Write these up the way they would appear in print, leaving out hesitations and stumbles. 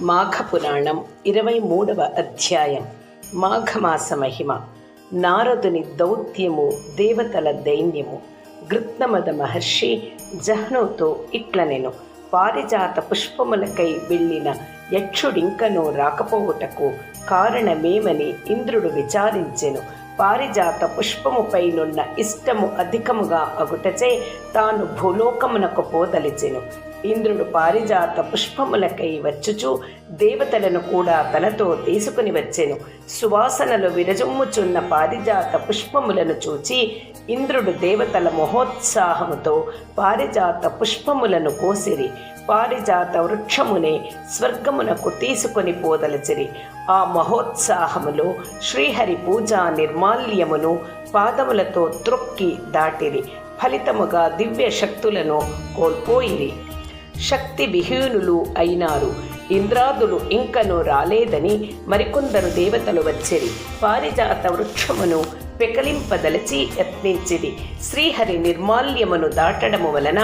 మాఘపురాణం 23వ అధ్యాయం. మాఘమాస మహిమ. నారదుని దౌత్యము, దేవతల దైన్యము. గృత్నమద మహర్షి జహ్నుతో ఇట్లనెను: పారిజాత పుష్పములకై వెళ్ళిన యక్షుడింకనూ రాకపోవుటకు కారణమేమని ఇంద్రుడు విచారించెను. పారిజాత పుష్పముపైనున్న ఇష్టము అధికముగా అగుటచే తాను భూలోకమునకు పోదలిచెను. ఇంద్రుడు పారిజాత పుష్పములకై వచ్చుచు దేవతలను కూడా తనతో తీసుకుని వచ్చెను. సువాసనలు విరజుమ్ముచున్న పారిజాత పుష్పములను చూచి ఇంద్రుడు దేవతల మహోత్సాహముతో పారిజాత పుష్పములను కోసిరి. పారిజాత వృక్షమునే స్వర్గమునకు తీసుకొని పోదలచిరి. ఆ మహోత్సాహములో శ్రీహరి పూజా నిర్మాల్యమును పాదములతో త్రొక్కి దాటిరి. ఫలితముగా దివ్య శక్తులను కోల్పోయిరి. శక్తి విహీనులు అయినారు. ఇంద్రాదులు ఇంకనూ రాలేదని మరికొందరు దేవతలు వచ్చిరి. పారిజాత వృక్షమును పెకలింపదలచి యత్నించిది. శ్రీహరి నిర్మాల్యమును దాటడము వలన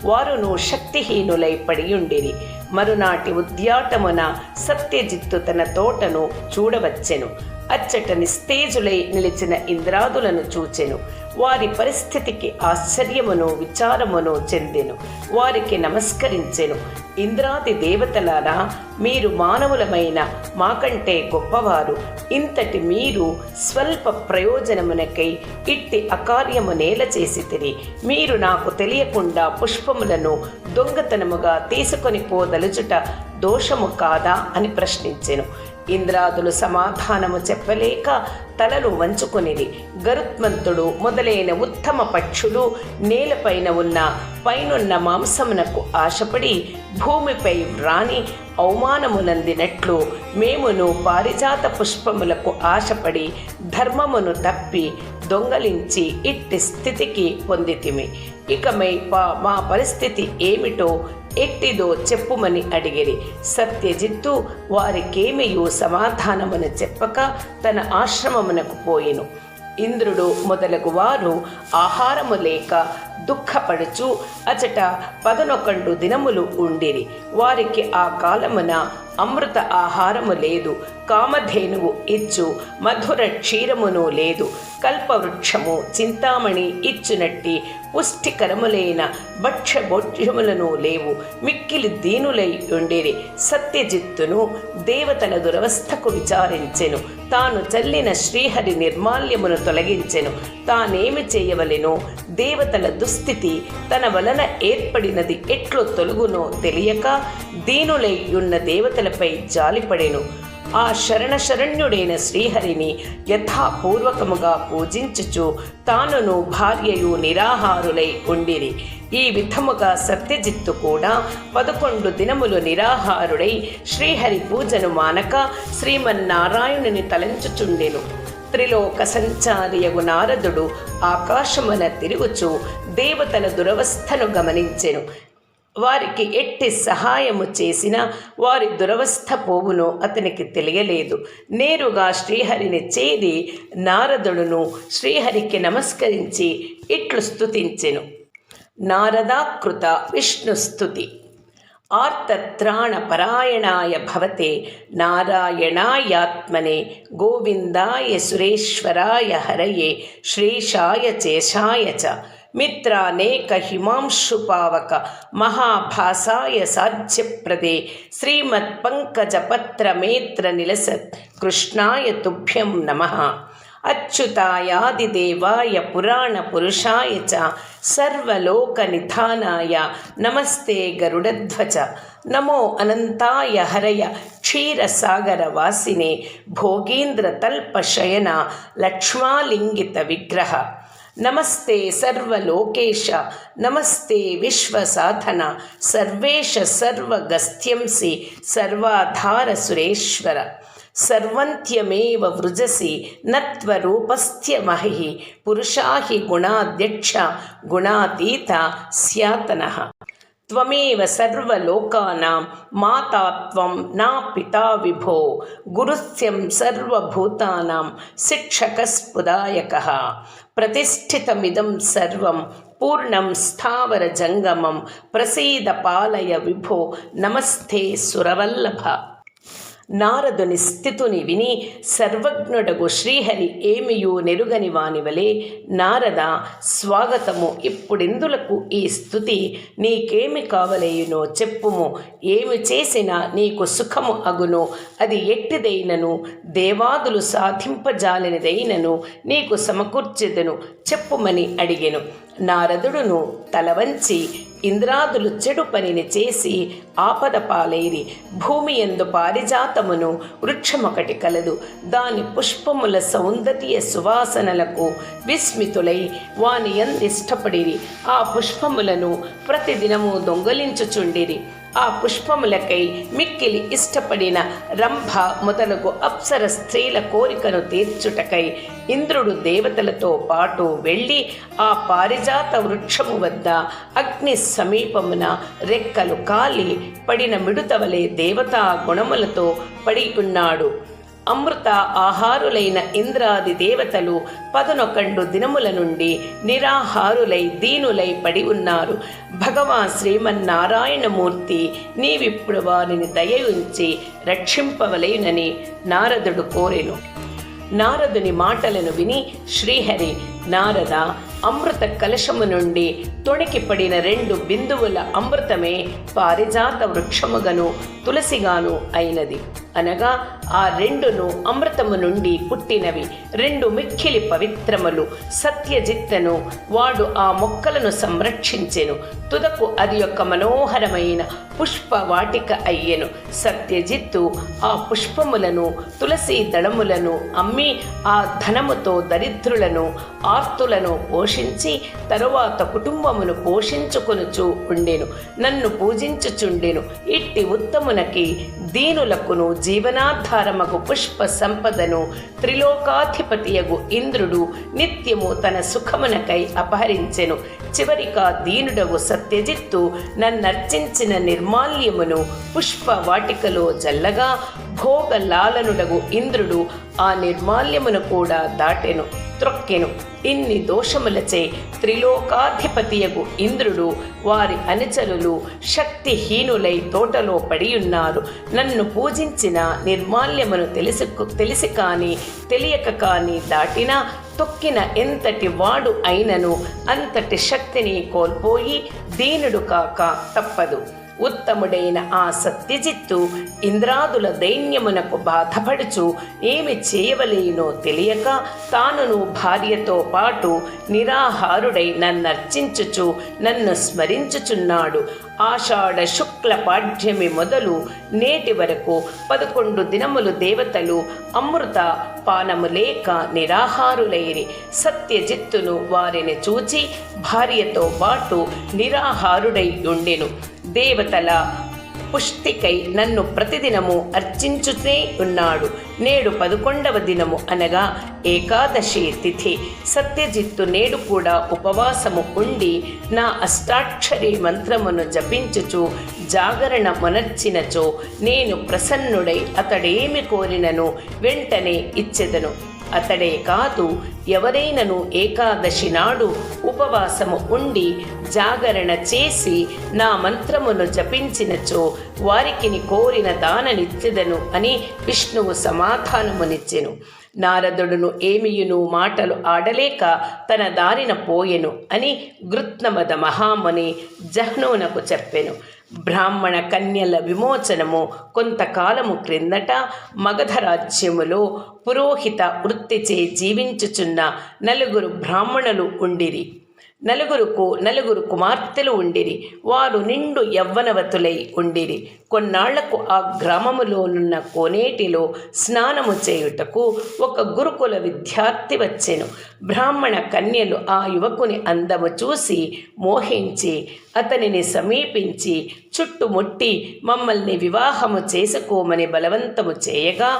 వారును శక్తిహీనులై పడియుండిరి. మరునాటి ఉద్యాటమున సత్యజిత్తు తన తోటను చూడవచ్చెను. అచ్చట నిస్తేజులై నిలిచిన ఇంద్రాదులను చూచెను. వారి పరిస్థితికి ఆశ్చర్యమును విచారమును చెందెను. వారికి నమస్కరించెను. ఇంద్రాది దేవతలారా, మీరు మానవులమైన మాకంటే గొప్పవారు. ఇంతటి మీరు స్వల్ప ప్రయోజనమునకై ఇట్టి అకార్యము నేల చేసితిరి. మీరు నాకు తెలియకుండా పుష్పములను దొంగతనముగా తీసుకొని పోదలుచుట దోషము కాదా అని ప్రశ్నించెను. ఇంద్రాదులు సమాధానము చెప్పలేక తలలు వంచుకొనిది. గరుత్మంతుడు మొదలైన ఉత్తమ పక్షులు నేలపైన ఉన్న పైనున్న మాంసమునకు ఆశపడి భూమిపై వ్రాని అవమానమునందినట్లు మేమును పారిజాత పుష్పములకు ఆశపడి ధర్మమును తప్పి దొంగలించి ఇట్టి స్థితికి పొందితిమి. ఇకమై మా పరిస్థితి ఏమిటో ఎట్టిదో చెప్పుమని అడిగిరి. సత్యజిత్తు వారికేమియూ సమాధానమును చెప్పక తన ఆశ్రమమునకు పోయెను. ఇంద్రుడు మొదలగు వారు ఆహారము లేక దుఃఖపడుచు అచట 11 దినములు ఉండిరి. వారికి ఆ కాలమున అమృత ఆహారము లేదు. కామధేనువు ఇచ్చు మధుర క్షీరమును లేదు. కల్పవృక్షము చింతామణి ఇచ్చునట్టి పుష్టికరములైన భక్ష్యభోజ్యములను లేవు. మిక్కిలి దీనులై ఉండేరి. సత్యజిత్తును దేవతల దురవస్థకు విచారించెను. తాను చల్లిన శ్రీహరి నిర్మాల్యమును తొలగించెను. తానేమి చేయవలెనో, దేవతల దుస్థితి తన వలన ఏర్పడినది ఎట్లో తొలుగునో తెలియక దీనులై ఉన్న దేవతలపై జాలిపడెను. ఆ శరణశరణ్యుడైన శ్రీహరిని యథాపూర్వకముగా పూజించుచు తానును భార్యయు నిరాహారులై ఉండిరి. ఈ విధముగా సత్యజిత్తు కూడా 11 దినములు నిరాహారుడై శ్రీహరి పూజను మానక శ్రీమన్నారాయణుని తలంచుచుండెను. త్రిలోక సంచారియగు నారదుడు ఆకాశమున తిరుగుచు దేవతల దురవస్థను గమనించెను. వారికి ఎట్టి సహాయము చేసినా వారి దురవస్థ పోవునో అతనికి తెలియలేదు. నేరుగా శ్రీహరిని చేరి నారదుడును శ్రీహరికి నమస్కరించి ఇట్లు స్తుతించెను: నారదాకృత విష్ణుస్తుతి. ఆర్తత్రాణపరాయణాయ భవతే నారాయణాయాత్మనే గోవిందాయ సురేశ్వరాయ హరయే శ్రీశాయ చేశాయ చ మిత్రానేక హిమాంశుపావక మహాభాసాయ సాధ్యప్రదే శ్రీమత్పంకజపత్రమేత్ర నిలసత్ కృష్ణాయ తుభ్యం నమః. అచ్యుతాయాదిదేవాయ పురాణ పురుషాయ చ సర్వలోకనిధానాయ నమస్తే గరుడధ్వజ. నమో అనంతాయ హరయ క్షీరసాగరవాసినే భోగేంద్రతల్పశయన లక్ష్మాలింగిత విగ్రహ. నమస్తే సర్వలోకేశ నమస్తే విశ్వసాధన సర్వేశ సర్వగస్త్యంసి సర్వాధార సురేశ్వర. సర్వంత్యమేవ వృజసి నత్వరూపస్థ్యమహి పురుషాహి గుణాధ్యక్ష గుణాతీత స్యాతనః. త్వమేవ సర్వలోకానాం మాతా త్వం నా పితా విభో గురుస్యం సర్వభూతానాం శిక్షకస్పుదాయకః. ప్రతిష్ఠితమిదం సర్వం పూర్ణం స్థావర జంగమం ప్రసీద పాలయ విభో నమస్తే సురవల్లభ. నారదుని స్థితుని విని సర్వజ్ఞుడగు శ్రీహరి ఏమియూ నెరుగని వానివలే, నారద స్వాగతము, ఇప్పుడిందులకు ఈ స్థుతి నీకేమి కావలేయునో చెప్పుము. ఏమి చేసినా నీకు సుఖము అగును, అది ఎట్టిదైనను దేవాదులు సాధింపజాలనిదైనను నీకు సమకూర్చెదను చెప్పుమని అడిగెను. నారదుడును తలవంచి, ఇంద్రాదులు చెడు పనిని చేసి ఆపద పాలైరి. భూమి యందు పారిజాతమును వృక్షమొకటి కలదు. దాని పుష్పముల సౌందర్య సువాసనలకు విస్మితులై వాని యందిష్టపడిరి. ఆ పుష్పములను ప్రతిదినము దొంగలించుచుండిరి. ఆ పుష్పములకై మిక్కిలి ఇష్టపడిన రంభ మొదలగు అప్సర స్త్రీల కోరికను తీర్చుటకై ఇంద్రుడు దేవతలతో పాటు వెళ్ళి ఆ పారిజాత వృక్షము వద్ద అగ్ని సమీపమున రెక్కలు కాలి పడిన మిడుతవలే దేవతా గుణములతో పడి ఉన్నాడు. అమృత ఆహారులైన ఇంద్రాది దేవతలు 11 దినముల నుండి నిరాహారులై దీనులై పడి ఉన్నారు. భగవాన్ శ్రీమన్నారాయణమూర్తి నీవిప్పుడు వారిని దయ ఉంచి రక్షింపవలెనని నారదుడు కోరెను. నారదుని మాటలను విని శ్రీహరి, నారద, అమృత కలశము నుండి తొణికి పడిన 2 బిందువుల అమృతమే పారిజాత వృక్షముగను తులసిగాను అయినది. అనగా ఆ 2ను అమృతము నుండి పుట్టినవి. 2 మిక్కిలి పవిత్రములు. సత్యజిత్తను వాడు ఆ మొక్కలను సంరక్షించెను. తుదకు అది యొక్క మనోహరమైన పుష్ప వాటిక అయ్యెను. సత్యజిత్తు ఆ పుష్పములను, తులసి దళములను అమ్మి ఆ ధనముతో దరిద్రులను, ఆర్తులను పోషించి తరువాత కుటుంబమును పోషించుకొనుచు ఉండెను. నన్ను పూజించుచుండెను. ఇట్టి ఉత్తమునకి దీనులకును జీవనాధారమగు పుష్ప సంపదను త్రిలోకాధిపతియగు ఇంద్రుడు నిత్యము తన సుఖమునకై అపహరించెను. చివరిగా దీనుడగు సత్యజిత్తు నన్నర్చించిన నిర్మాల్యమును పుష్ప వాటికలో జల్లగా భోగలాలనుడగు ఇంద్రుడు ఆ నిర్మాల్యమును కూడా దాటెను, త్రొక్కెను. ఇన్ని దోషములచే త్రిలోకాధిపతియగు ఇంద్రుడు, వారి అనుచరులు శక్తిహీనులై తోటలో పడియున్నారు. నన్ను పూజించిన నిర్మాల్యమును తెలిసి కానీ తెలియక కానీ దాటినా తొక్కిన ఎంతటి వాడు అయినను అంతటి శక్తిని కోల్పోయి దీనుడు కాక తప్పదు. ఉత్తముడైన ఆ సత్యజిత్తు ఇంద్రాదుల దైన్యమునకు బాధపడుచు ఏమి చేయవలేనో తెలియక తానును భార్యతో పాటు నిరాహారుడై నన్నర్చించుచు నన్ను స్మరించుచున్నాడు. ఆషాఢ శుక్ల పాడ్యమి మొదలు నేటి వరకు 11 దినములు దేవతలు అమృత పానము లేక నిరాహారులైరి. సత్యజిత్తును వారిని చూచి భార్యతో పాటు నిరాహారుడై ఉండెను. దేవతల పుష్టికై నన్ను ప్రతిదినము అర్చించుతూనే ఉన్నాడు. నేడు 11వ దినము అనగా ఏకాదశి తిథి. సత్యజిత్తు నేడు కూడా ఉపవాసము ఉండి నా అష్టాక్షరి మంత్రమును జపించుచు జాగరణ మొనర్చినచో నేను ప్రసన్నుడై అతడేమి కోరినను వెంటనే ఇచ్చెదను. అతడే కాదు, ఎవరైనను ఏకాదశి నాడు ఉపవాసము ఉండి జాగరణ చేసి నా మంత్రమును జపించినచో వారికిని కోరిన దాననిచ్చెదను అని విష్ణువు సమాధానమునిచ్చెను. నారదుడును ఏమియును మాటలు ఆడలేక తన దారిన పోయెను అని గృత్నమద మహాముని జహ్నునకు చెప్పెను. బ్రాహ్మణ కన్యల విమోచనము కొంతకాలము క్రిందట మగధ రాజ్యములో పురోహిత వృత్తిచే జీవించుచున్న 4 బ్రాహ్మణులు ఉండిరి. నలుగురు కుమార్తెలు ఉండిరి. వారు నిండు యవ్వనవతులై ఉండిరి. కొన్నాళ్లకు ఆ గ్రామములోనున్న కోనేటిలో స్నానము చేయుటకు ఒక గురుకుల విద్యార్థి వచ్చెను. బ్రాహ్మణ కన్యలు ఆ యువకుని అందము చూసి మోహించి అతనిని సమీపించి చుట్టుముట్టి మమ్మల్ని వివాహము చేసుకోమని బలవంతము చేయగా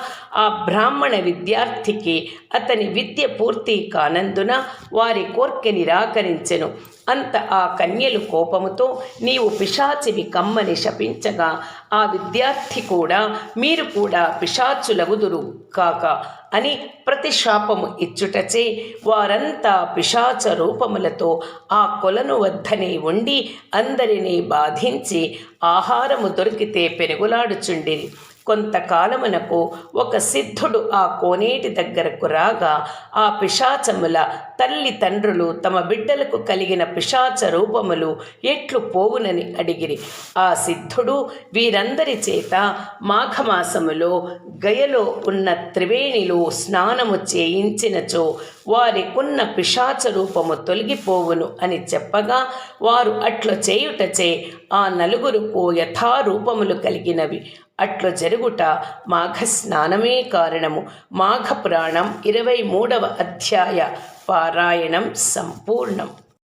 ఆ బ్రాహ్మణ విద్యార్థికి అతని విద్య పూర్తి కానందున వారి కోర్కె నిరాకరించెను. అంత ఆ కన్యలు కోపముతో నీవు పిశాచివి కమ్మని శపించగా ఆ విద్యార్థి కూడా మీరు కూడా పిశాచులగుదురు కాక అని ప్రతిశాపము ఇచ్చుటచే వారంతా పిశాచ రూపములతో ఆ కొలను వద్దనే ఉండి అందరినీ బాధించి ఆహారము దొరికితే పెనుగులాడుచుండిరి. కొంతకాలమునకు ఒక సిద్ధుడు ఆ కోనేటి దగ్గరకు రాగా ఆ పిశాచముల తల్లిదండ్రులు తమ బిడ్డలకు కలిగిన పిశాచ రూపములు ఎట్లు పోవునని అడిగిరి. ఆ సిద్ధుడు వీరందరి చేత మాఘమాసములో గయలో ఉన్న త్రివేణిలో స్నానము చేయించినచో వారికున్న పిశాచ రూపము తొలగిపోవును అని చెప్పగా వారు అట్లు చేయుటచే ఆ నలుగురుకు యథారూపములు కలిగినవి. అట్లు జరుగుట మాఘస్నానమే కారణము. మాఘపురాణం 23వ అధ్యాయ పారాయణం సంపూర్ణం.